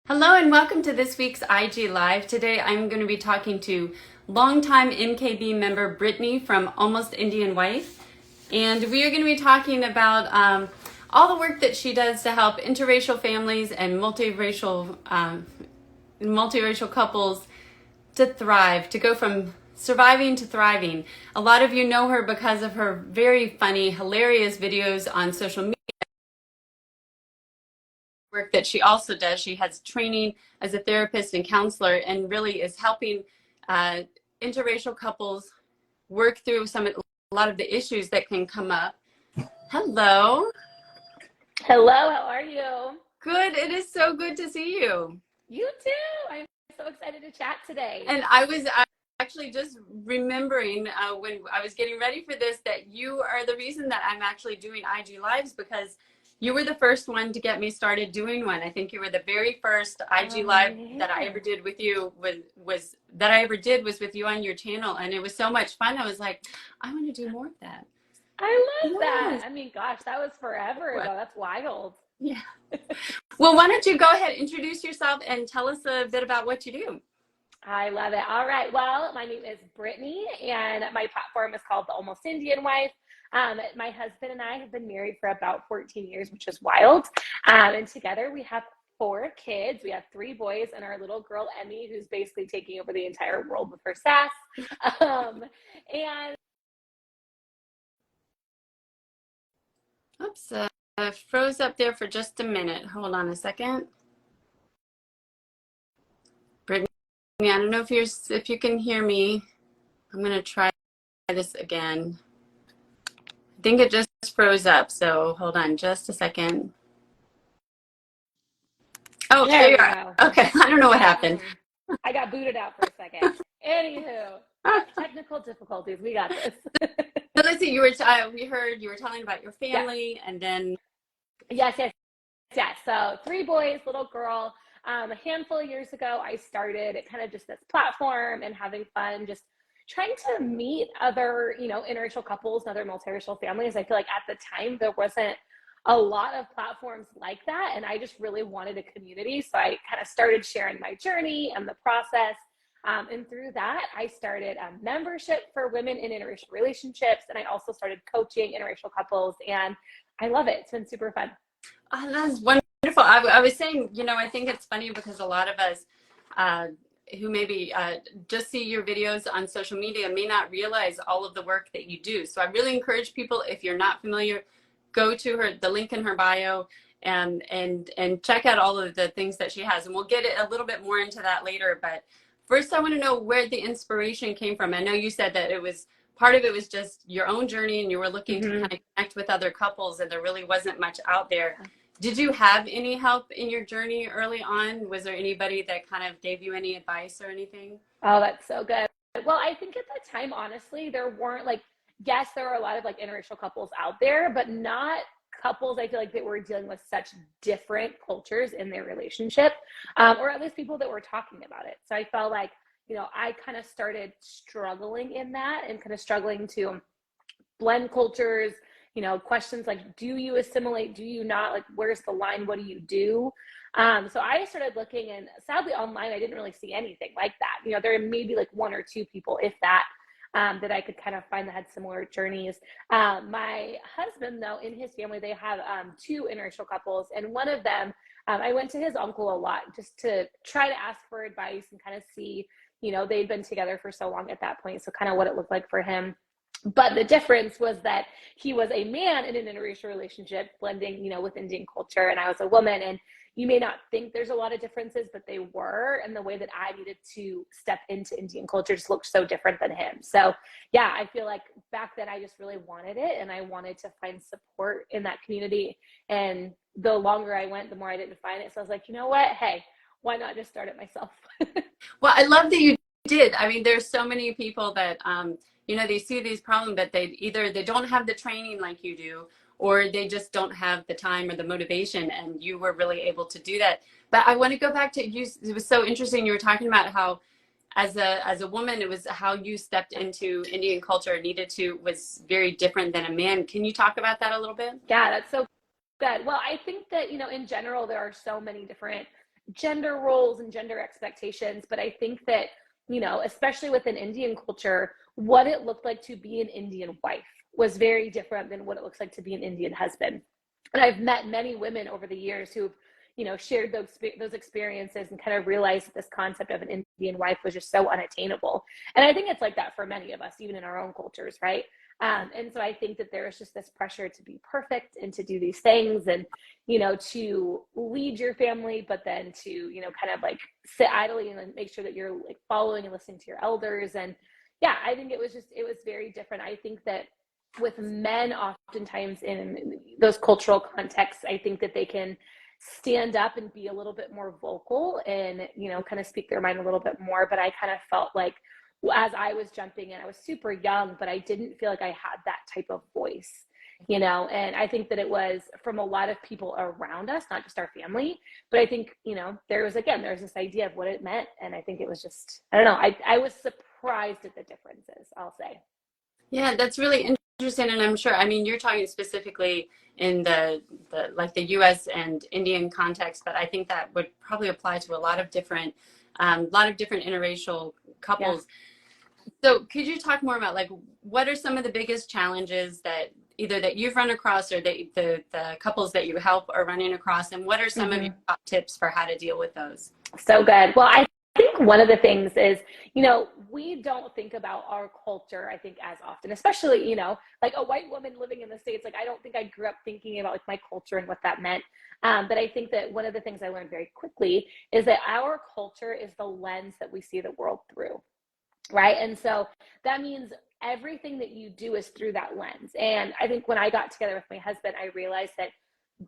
Hello and welcome to this week's IG Live. Today I'm going to be talking to longtime MKB member Brittany from Almost Indian Wife. And we are going to be talking about all the work that she does to help interracial families and multiracial couples to thrive, to go from surviving to thriving. A lot of you know her because of her very funny, hilarious videos on social media. Work that she also does. She has training as a therapist and counselor and really is helping interracial couples work through a lot of the issues that can come up. Hello. Hello, how are you? Good. It is so good to see you. You too. I'm so excited to chat today. And I was actually just remembering when I was getting ready for this that you are the reason that I'm actually doing IG Lives, because you were the first one to get me started doing one. I think you were the very first IG Live that I ever did with you was with you on your channel, and it was so much fun. I was like, I want to do more of that. I love that. I mean, gosh, that was forever ago. That's wild. Yeah. Well, why don't you go ahead, introduce yourself, and tell us a bit about what you do. I love it. All right. Well, my name is Brittany, and my platform is called the Almost Indian Wife. My husband and I have been married for about 14 years, which is wild. And together we have 4 kids. We have 3 boys and our little girl, Emmy, who's basically taking over the entire world with her sass. And Oops, froze up there for just a minute. Hold on a second. Brittany, I don't know if you can hear me. I'm gonna try this again. I think it just froze up, so hold on just a second. Oh, there you are. Okay, I don't know what happened. I got booted out for a second. Anywho, technical difficulties. We got this. So let's see. We heard you were telling about your family, and then yes. So 3 boys, little girl. A handful of years ago, I started kind of just this platform and having fun, just trying to meet other, interracial couples and other multiracial families. I feel like at the time there wasn't a lot of platforms like that, and I just really wanted a community. So I kind of started sharing my journey and the process. And through that, I started a membership for women in interracial relationships, and I also started coaching interracial couples, and I love it. It's been super fun. Oh, that's wonderful. I was saying, I think it's funny because a lot of us who maybe just see your videos on social media may not realize all of the work that you do. So I really encourage people, if you're not familiar, go to the link in her bio and check out all of the things that she has. And we'll get a little bit more into that later. But first, I want to know where the inspiration came from. I know you said that part of it was just your own journey and you were looking to kind of connect with other couples and there really wasn't much out there. Did you have any help in your journey early on? Was there anybody that kind of gave you any advice or anything? Oh, that's so good. Well, I think at the time, honestly, there weren't yes, there are a lot of interracial couples out there, but not couples I feel like that were dealing with such different cultures in their relationship, or at least people that were talking about it. So I felt like, I kind of started struggling in that and kind of struggling to blend cultures, questions like, do you assimilate? Do you not? Like, where's the line? What do you do? So I started looking, and sadly online, I didn't really see anything like that. There may be 1 or 2 people, if that, that I could kind of find that had similar journeys. My husband, though, in his family, they have 2 interracial couples, and one of them, I went to his uncle a lot just to try to ask for advice and kind of see, they'd been together for so long at that point, so kind of what it looked like for him. But the difference was that he was a man in an interracial relationship, blending, with Indian culture, and I was a woman. And you may not think there's a lot of differences, but they were. And the way that I needed to step into Indian culture just looked so different than him. So yeah, I feel like back then I just really wanted it, and I wanted to find support in that community. And the longer I went, the more I didn't find it. So I was like, you know what? Hey, why not just start it myself? Well, I love that you did. I mean, there's so many people that, they see these problems, but they don't have the training like you do, or they just don't have the time or the motivation, and you were really able to do that. But I want to go back to you. It was so interesting. You were talking about how, as a woman, it was how you stepped into Indian culture was very different than a man. Can you talk about that a little bit? Yeah, that's so good. Well, I think that, in general, there are so many different gender roles and gender expectations. But I think that, you know, especially within Indian culture, what it looked like to be an Indian wife was very different than what it looks like to be an Indian husband. And I've met many women over the years who've, you know, shared those experiences and kind of realized that this concept of an Indian wife was just so unattainable. And I think it's like that for many of us, even in our own cultures, right? And so I think that there is just this pressure to be perfect and to do these things and, you know, to lead your family, but then to, you know, kind of like sit idly and make sure that you're like following and listening to your elders. And yeah, I think it was very different. I think that with men, oftentimes in those cultural contexts, I think that they can stand up and be a little bit more vocal and, you know, kind of speak their mind a little bit more. But I kind of felt like as I was jumping in, I was super young, but I didn't feel like I had that type of voice, you know. And I think that it was from a lot of people around us, not just our family. But I think, you know, there was this idea of what it meant. And I think it was just, I don't know, I was surprised at the differences, I'll say. Yeah, that's really interesting. And I'm sure, I mean, you're talking specifically in the like the US and Indian context, but I think that would probably apply to a lot of different interracial couples. Yeah. So could you talk more about like, what are some of the biggest challenges that either that you've run across or that the couples that you help are running across? And what are some of your top tips for how to deal with those? So good. Well, I think one of the things is, you know, we don't think about our culture, I think, as often, especially, you know, like a white woman living in the States. Like, I don't think I grew up thinking about like my culture and what that meant. But I think that one of the things I learned very quickly is that our culture is the lens that we see the world through, right? And so that means everything that you do is through that lens. And I think when I got together with my husband, I realized that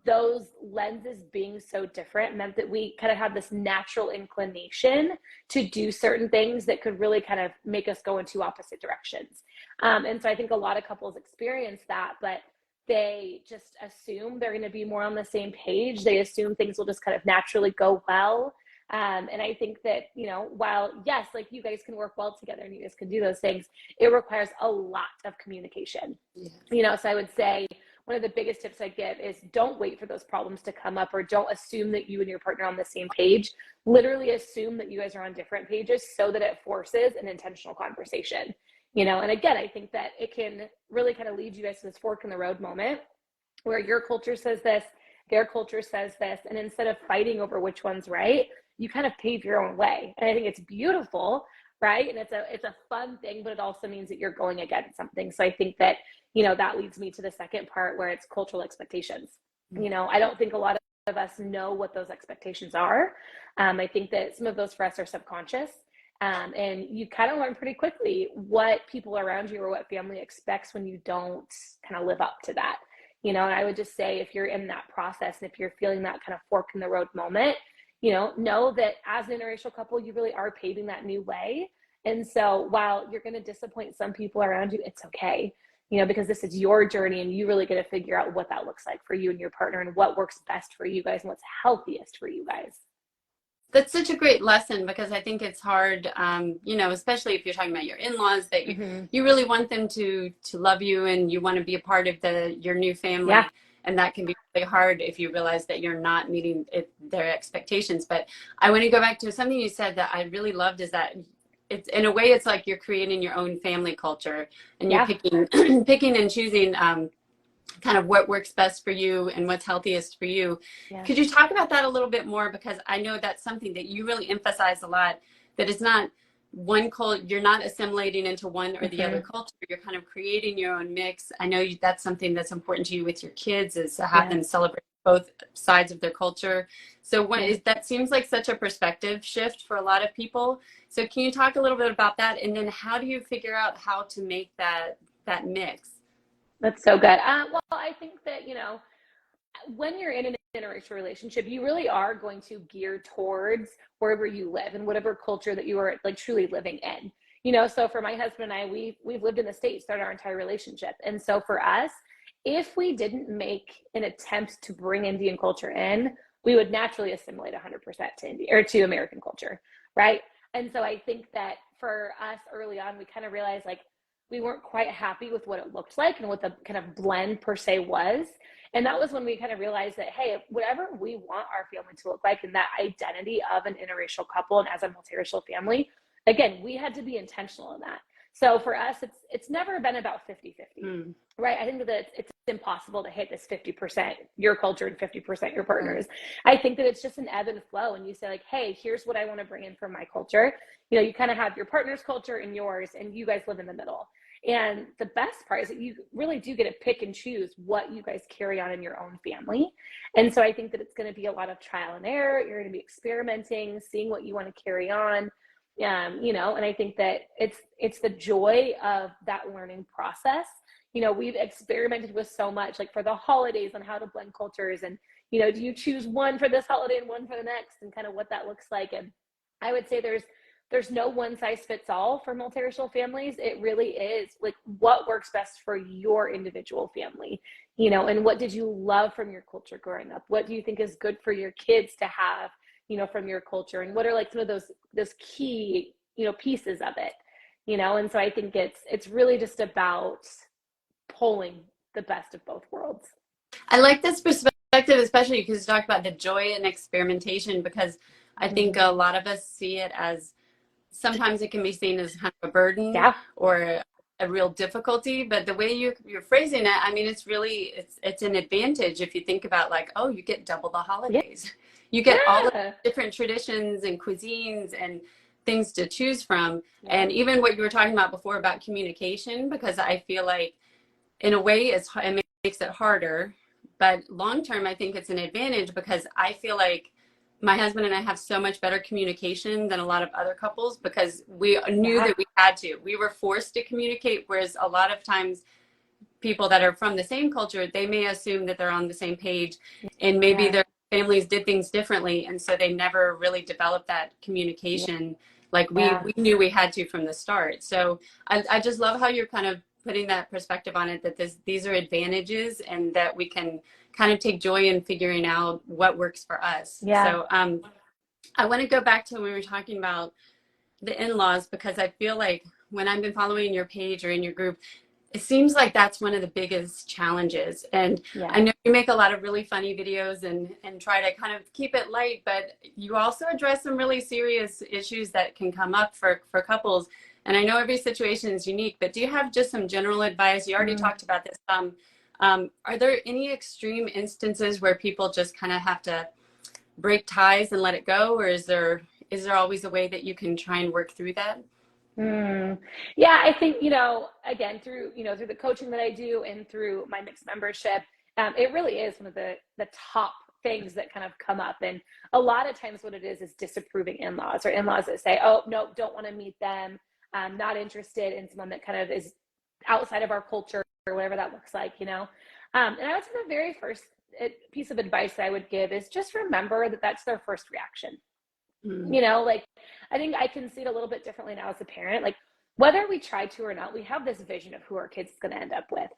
those lenses being so different meant that we kind of have this natural inclination to do certain things that could really kind of make us go in two opposite directions. And so I think a lot of couples experience that, but they just assume they're going to be more on the same page. They assume things will just kind of naturally go well. And I think that, you know, while yes, like you guys can work well together and you guys can do those things, it requires a lot of communication. Yes. You know, so I would say one of the biggest tips I give is don't wait for those problems to come up, or don't assume that you and your partner are on the same page. Literally assume that you guys are on different pages so that it forces an intentional conversation, you know. And again, I think that it can really kind of lead you guys to this fork in the road moment where your culture says this, their culture says this, and instead of fighting over which one's right, you kind of pave your own way. And I think it's beautiful, right? And it's a fun thing, but it also means that you're going against something. So I think that, you know, that leads me to the second part where it's cultural expectations. You know, I don't think a lot of us know what those expectations are. I think that some of those for us are subconscious. And you kind of learn pretty quickly what people around you or what family expects when you don't kind of live up to that. You know, and I would just say if you're in that process and if you're feeling that kind of fork in the road moment, you know that as an interracial couple, you really are paving that new way. And so while you're going to disappoint some people around you, it's okay, you know, because this is your journey and you really get to figure out what that looks like for you and your partner and what works best for you guys and what's healthiest for you guys. That's such a great lesson, because I think it's hard, you know, especially if you're talking about your in-laws, that you really want them to love you and you want to be a part of your new family. Yeah. And that can be really hard if you realize that you're not meeting their expectations. But I want to go back to something you said that I really loved, is that it's, in a way, it's like you're creating your own family culture, and you're picking and choosing kind of what works best for you and what's healthiest for you. Yeah. Could you talk about that a little bit more? Because I know that's something that you really emphasize a lot, that it's not one culture, you're not assimilating into one or the other culture. You're kind of creating your own mix. I know that's something that's important to you with your kids, is to have them celebrate both sides of their culture. So that seems like such a perspective shift for a lot of people. So can you talk a little bit about that? And then how do you figure out how to make that mix? That's so good. Well, I think that, you know, when you're in an interracial relationship, you really are going to gear towards wherever you live and whatever culture that you are like truly living in. You know, so for my husband and I, we've lived in the States throughout our entire relationship. And so for us, if we didn't make an attempt to bring Indian culture in, we would naturally assimilate 100% to India or to American culture, right? And so I think that for us early on, we kind of realized like we weren't quite happy with what it looked like and what the kind of blend per se was. And that was when we kind of realized that, hey, whatever we want our family to look like and that identity of an interracial couple and as a multiracial family, again, we had to be intentional in that. So for us, it's never been about 50-50, right? I think that it's impossible to hit this 50% your culture and 50% your partners. I think that it's just an ebb and flow. And you say like, hey, here's what I want to bring in from my culture. You know, you kind of have your partner's culture and yours, and you guys live in the middle. And the best part is that you really do get to pick and choose what you guys carry on in your own family. And so I think that it's going to be a lot of trial and error. You're going to be experimenting, seeing what you want to carry on. You know, and I think that it's the joy of that learning process. You know, we've experimented with so much, like for the holidays on how to blend cultures and, you know, do you choose one for this holiday and one for the next and kind of what that looks like. And I would say there's no one size fits all for multiracial families. It really is like what works best for your individual family, you know, and what did you love from your culture growing up? What do you think is good for your kids to have, you know, from your culture, and what are like some of those key, you know, pieces of it, you know? And so I think it's really just about pulling the best of both worlds. I like this perspective, especially because you talk about the joy and experimentation, because I think a lot of us see it as, sometimes it can be seen as kind of a burden or a real difficulty, but the way you're phrasing it, I mean, it's really, it's an advantage if you think about like, oh, you get double the holidays. You get all the different traditions and cuisines and things to choose from. And even what you were talking about before about communication, because I feel like in a way it makes it harder, but long term, I think it's an advantage because I feel like my husband and I have so much better communication than a lot of other couples because we knew that we had to. We were forced to communicate, whereas a lot of times people that are from the same culture, they may assume that they're on the same page and maybe their families did things differently. And so they never really developed that communication like we knew we had to from the start. So I just love how you're kind of putting that perspective on it, that these are advantages and that we can kind of take joy in figuring out what works for us. So I want to go back to when we were talking about the in-laws, because I feel like when I've been following your page or in your group, it seems like that's one of the biggest challenges. And I know you make a lot of really funny videos and try to kind of keep it light, but you also address some really serious issues that can come up for couples. And I know every situation is unique, but do you have just some general advice? You already talked about this. Are there any extreme instances where people just kind of have to break ties and let it go? Or is there always a way that you can try and work through that? Yeah, I think, you know, again, through the coaching that I do and through my mixed membership, it really is one of the top things that kind of come up. And a lot of times what it is disapproving in-laws or in-laws that say, oh, no, don't want to meet them. I'm not interested in someone that kind of is outside of our culture or whatever that looks like, you know? And I would say the very first piece of advice that I would give is just remember that that's their first reaction. You know, like, I think I can see it a little bit differently now as a parent. Like, whether we try to or not, we have this vision of who our kids is going to end up with,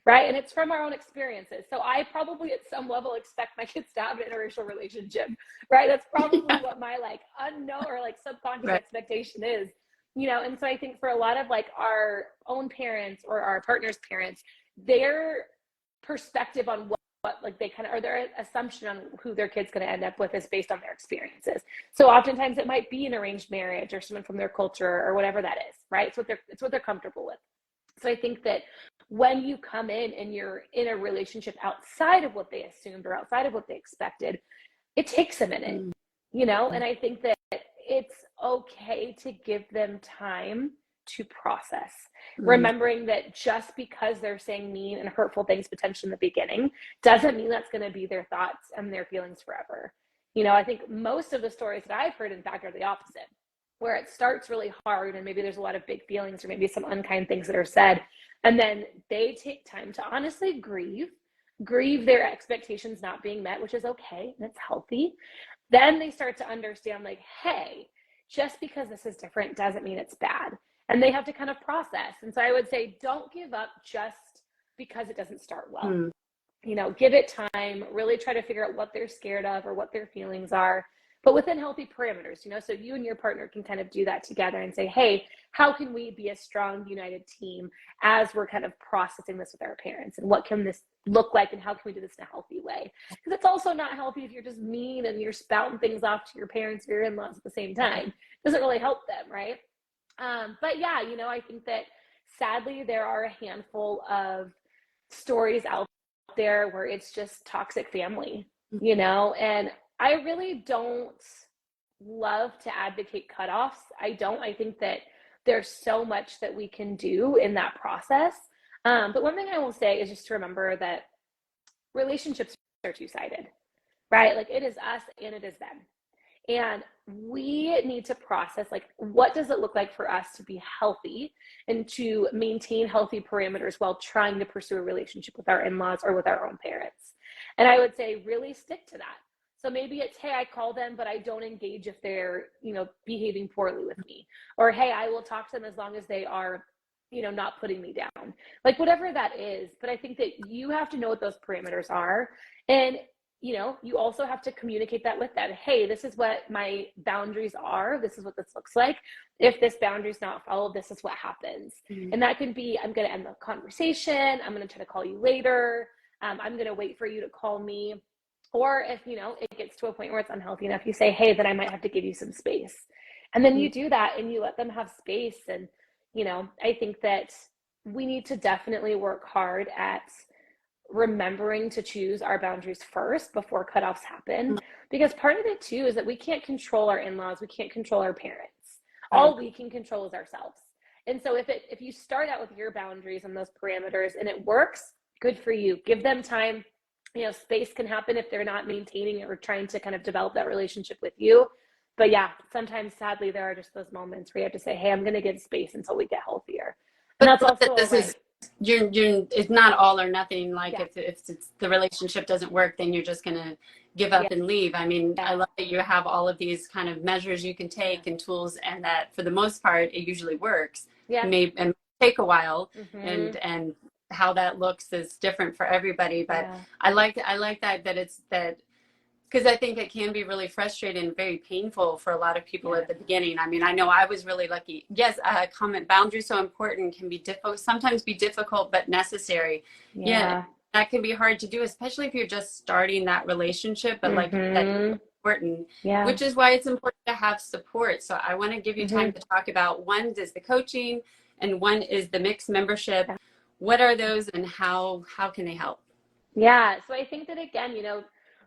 right? And it's from our own experiences. So I probably at some level expect my kids to have an interracial relationship, right? That's probably what my like unknown or like subconscious expectation is, you know? And so I think for a lot of like our own parents or our partner's parents, their perspective on what like they kind of, or their assumption on who their kid's going to end up with is based on their experiences. So oftentimes it might be an arranged marriage or someone from their culture or whatever that is, right? It's what they're comfortable with. So I think that when you come in and you're in a relationship outside of what they assumed or outside of what they expected, it takes a minute, you know? And I think that it's okay to give them time to process, remembering that just because they're saying mean and hurtful things potentially in the beginning doesn't mean that's going to be their thoughts and their feelings forever. You know, I think most of the stories that I've heard, in fact, are the opposite, where it starts really hard and maybe there's a lot of big feelings or maybe some unkind things that are said, and then they take time to honestly grieve their expectations not being met, which is okay and it's healthy. Then they start to understand, like, hey, just because this is different doesn't mean it's bad. And they have to kind of process. And so I would say, don't give up just because it doesn't start well. You know, give it time, really try to figure out what they're scared of or what their feelings are. but within healthy parameters, so you and your partner can kind of do that together and say, hey, how can we be a strong, united team as we're kind of processing this with our parents? And what can this look like? And how can we do this in a healthy way? Because it's also not healthy if you're just mean and you're spouting things off to your parents or your in-laws at the same time. It doesn't really help them, right? But yeah, I think that sadly there are a handful of stories out there where it's just toxic family, and I really don't love to advocate cutoffs. I think that there's so much that we can do in that process. But one thing I will say is just to remember that relationships are two-sided, right? Like it is us and it is them. And we need to process, like, what does it look like for us to be healthy and to maintain healthy parameters while trying to pursue a relationship with our in-laws or with our own parents? And I would say really stick to that. So maybe it's, hey, I call them, but I don't engage if they're, behaving poorly with me. Or, hey, I will talk to them as long as they are, not putting me down. Like whatever that is. But I think that you have to know what those parameters are. And you also have to communicate that with them. Hey, this is what my boundaries are. This is what this looks like. If this boundary is not followed, this is what happens. Mm-hmm. And that can be, I'm going to end the conversation. I'm going to try to call you later. I'm going to wait for you to call me. Or if, it gets to a point where it's unhealthy enough, you say, hey, then I might have to give you some space. And then you do that and you let them have space. And, I think that we need to definitely work hard at remembering to choose our boundaries first before cutoffs happen, because part of it too is that we can't control our in-laws, we can't control our parents. All we can control is ourselves. And so if you start out with your boundaries and those parameters and it works, good for you. Give them time. Space can happen if they're not maintaining or trying to kind of develop that relationship with you. But yeah, sometimes sadly there are just those moments where you have to say, hey, I'm going to give space until we get healthier. And that's also this is you're it's not all or nothing. Like if it's the relationship doesn't work, then you're just gonna give up and leave. I mean, I love that you have all of these kind of measures you can take and tools, and that for the most part it usually works. It may take a while, and how that looks is different for everybody. But I like that it's that. Because I think it can be really frustrating and very painful for a lot of people at the beginning. I mean, I know I was really lucky. Yes, comment boundaries so important can be sometimes be difficult but necessary. Yeah, that can be hard to do, especially if you're just starting that relationship. But like that's important, which is why it's important to have support. So I want to give you time to talk about one is the coaching and one is the mixed membership. What are those and how can they help? Yeah, so I think that again,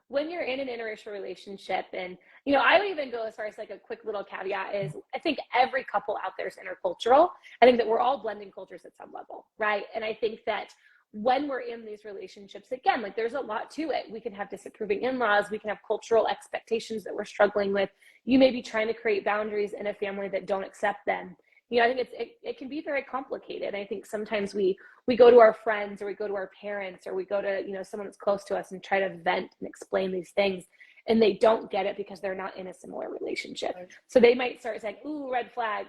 when you're in an interracial relationship, and I would even go as far as like a quick little caveat is I think every couple out there is intercultural. I think that we're all blending cultures at some level, right? And I think that when we're in these relationships, again, like there's a lot to it. We can have disapproving in-laws, we can have cultural expectations that we're struggling with. You may be trying to create boundaries in a family that don't accept them. I think it can be very complicated. I think sometimes we go to our friends or we go to our parents or we go to, someone that's close to us and try to vent and explain these things, and they don't get it because they're not in a similar relationship. Right. So they might start saying, ooh, red flag,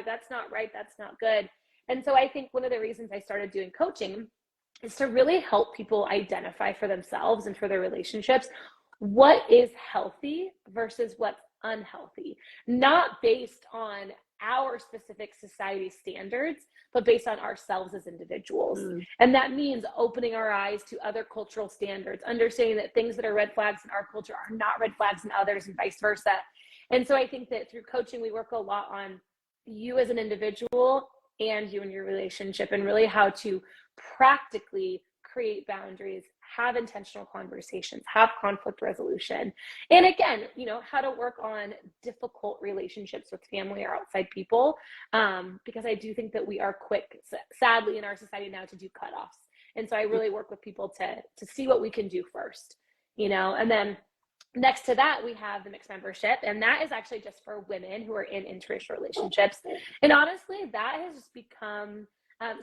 that's not right, that's not good. And so I think one of the reasons I started doing coaching is to really help people identify for themselves and for their relationships what is healthy versus what's unhealthy, not based on our specific society standards, but based on ourselves as individuals. And that means opening our eyes to other cultural standards, understanding that things that are red flags in our culture are not red flags in others, and vice versa. And so I think that through coaching, we work a lot on you as an individual and you and your relationship, and really how to practically create boundaries, have intentional conversations, have conflict resolution. And again, how to work on difficult relationships with family or outside people. Because I do think that we are quick, sadly, in our society now to do cutoffs. And so I really work with people to see what we can do first, and then next to that, we have the mixed membership. And that is actually just for women who are in interracial relationships. And honestly, that has just become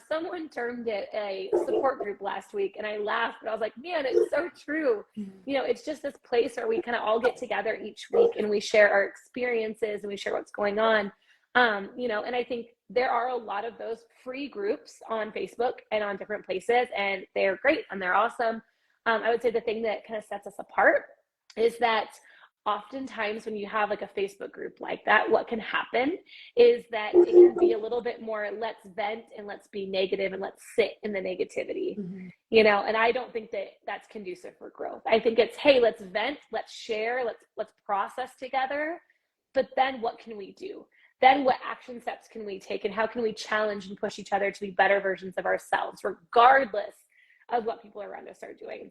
someone termed it a support group last week, and I laughed, but I was like, man, it's so true. It's just this place where we kind of all get together each week and we share our experiences and we share what's going on. And I think there are a lot of those free groups on Facebook and on different places, and they're great and they're awesome. I would say the thing that kind of sets us apart is that oftentimes when you have like a Facebook group like that, what can happen is that it can be a little bit more, let's vent and let's be negative and let's sit in the negativity, you know, and I don't think that that's conducive for growth. I think it's, hey, let's vent, let's share, let's process together. But then what can we do? Then what action steps can we take, and how can we challenge and push each other to be better versions of ourselves, regardless of what people around us are doing?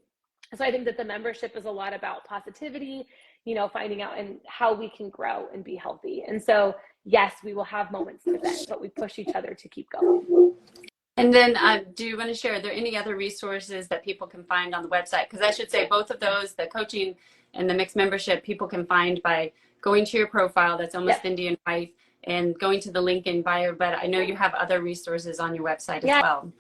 So I think that the membership is a lot about positivity, you know, finding out and how we can grow and be healthy. And so, yes, we will have moments to vent, but we push each other to keep going. And then do you want to share, are there any other resources that people can find on the website? Because I should say both of those, the coaching and the mixed membership, people can find by going to your profile, that's Almost Indian Wife, and going to the link in bio. But I know you have other resources on your website as well.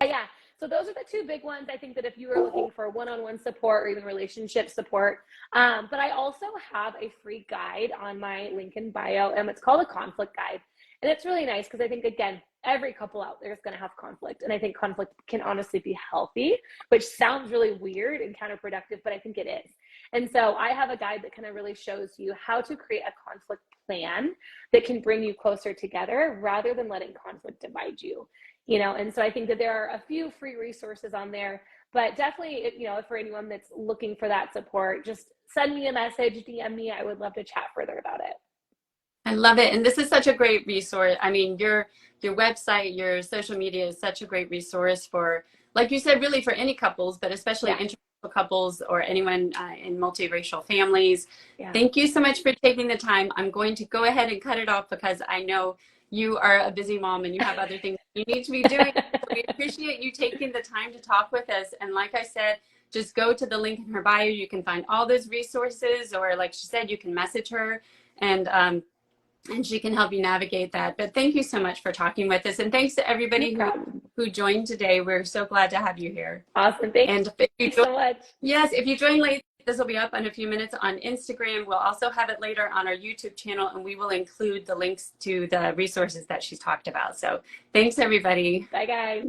Yeah. So those are the two big ones. I think that if you are looking for one-on-one support or even relationship support, but I also have a free guide on my link in bio, and it's called a conflict guide. And it's really nice because I think, again, every couple out there is going to have conflict. And I think conflict can honestly be healthy, which sounds really weird and counterproductive, but I think it is. And so I have a guide that kind of really shows you how to create a conflict plan that can bring you closer together rather than letting conflict divide you. You know, and so I think that there are a few free resources on there, but definitely, you know, for anyone that's looking for that support, just send me a message, DM me. I would love to chat further about it. I love it. And this is such a great resource. I mean, your website, your social media is such a great resource for, like you said, really for any couples, but especially interracial couples or anyone in multiracial families. Thank you so much for taking the time. I'm going to go ahead and cut it off because I know you are a busy mom and you have other things you need to be doing. So we appreciate you taking the time to talk with us. And like I said, just go to the link in her bio. You can find all those resources, or like she said, you can message her and she can help you navigate that. But thank you so much for talking with us. And thanks to everybody who joined today. We're so glad to have you here. Awesome. Thank you so much. Yes, if you join late, this will be up in a few minutes on Instagram. We'll also have it later on our YouTube channel, and we will include the links to the resources that she's talked about. So thanks, everybody. Bye, guys.